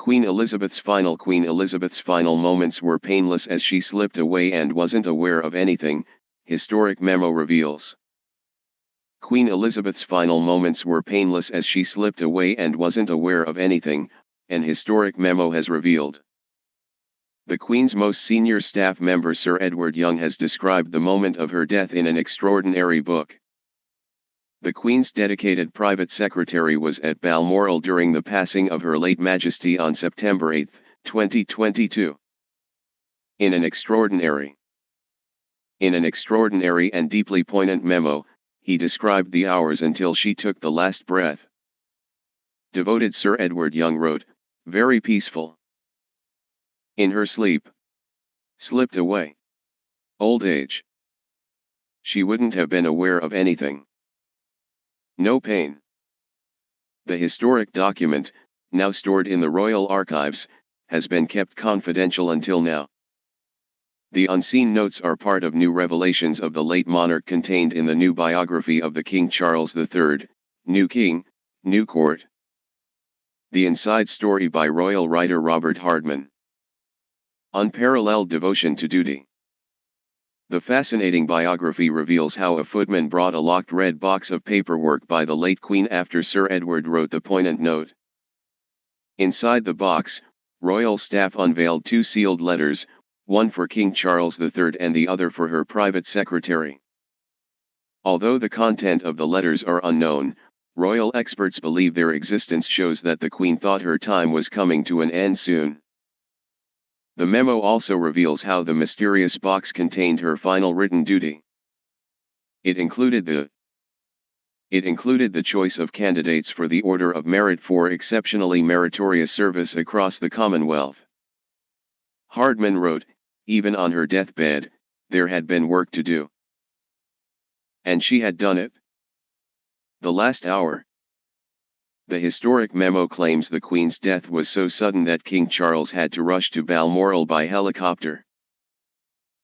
Queen Elizabeth's final moments were painless as she slipped away and wasn't aware of anything, historic memo reveals. Queen Elizabeth's final moments were painless as she slipped away and wasn't aware of anything, an historic memo has revealed. The Queen's most senior staff member Sir Edward Young has described the moment of her death in an extraordinary book. The Queen's dedicated private secretary was at Balmoral during the passing of Her late Majesty on September 8, 2022. In an extraordinary and deeply poignant memo, he described the hours until she took the last breath. Devoted Sir Edward Young wrote, "Very peaceful. In her sleep. Slipped away. Old age. She wouldn't have been aware of anything. No pain." The historic document, now stored in the Royal Archives, has been kept confidential until now. The unseen notes are part of new revelations of the late monarch contained in the new biography of the King Charles III, New King, New Court. The Inside Story by royal writer Robert Hardman. Unparalleled devotion to duty. The fascinating biography reveals how a footman brought a locked red box of paperwork by the late Queen after Sir Edward wrote the poignant note. Inside the box, royal staff unveiled two sealed letters, one for King Charles III and the other for her private secretary. Although the content of the letters are unknown, royal experts believe their existence shows that the Queen thought her time was coming to an end soon. The memo also reveals how the mysterious box contained her final written duty. It included the choice of candidates for the Order of Merit for exceptionally meritorious service across the Commonwealth. Hardman wrote, even on her deathbed, there had been work to do. And she had done it. The last hour. The historic memo claims the Queen's death was so sudden that King Charles had to rush to Balmoral by helicopter.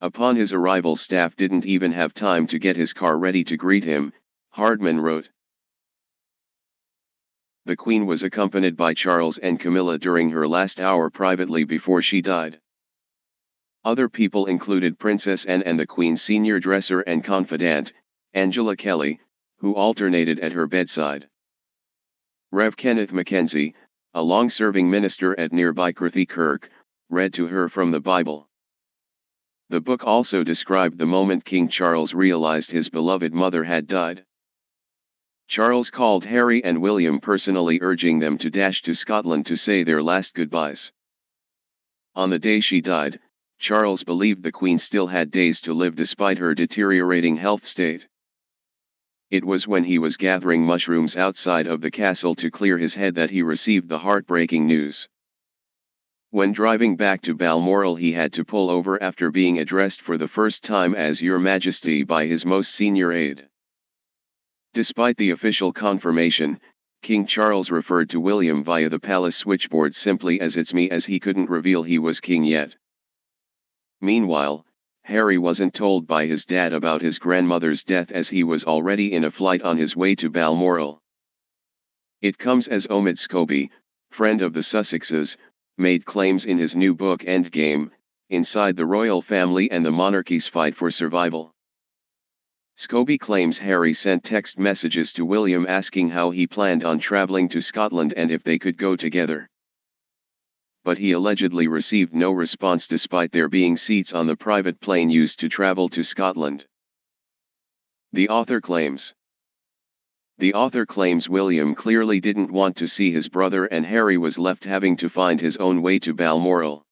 Upon his arrival, staff didn't even have time to get his car ready to greet him, Hardman wrote. The Queen was accompanied by Charles and Camilla during her last hour privately before she died. Other people included Princess Anne and the Queen's senior dresser and confidant, Angela Kelly, who alternated at her bedside. Rev. Kenneth Mackenzie, a long-serving minister at nearby Carthy Kirk, read to her from the Bible. The book also described the moment King Charles realized his beloved mother had died. Charles called Harry and William personally, urging them to dash to Scotland to say their last goodbyes. On the day she died, Charles believed the Queen still had days to live despite her deteriorating health state. It was when he was gathering mushrooms outside of the castle to clear his head that he received the heartbreaking news. When driving back to Balmoral, he had to pull over after being addressed for the first time as Your Majesty by his most senior aide. Despite the official confirmation, King Charles referred to William via the palace switchboard simply as "It's me," as he couldn't reveal he was king yet. Meanwhile, Harry wasn't told by his dad about his grandmother's death as he was already in a flight on his way to Balmoral. It comes as Omid Scobie, friend of the Sussexes, made claims in his new book Endgame, Inside the Royal Family and the Monarchy's Fight for Survival. Scobie claims Harry sent text messages to William asking how he planned on traveling to Scotland and if they could go together. But he allegedly received no response despite there being seats on the private plane used to travel to Scotland. The author claims William clearly didn't want to see his brother and Harry was left having to find his own way to Balmoral.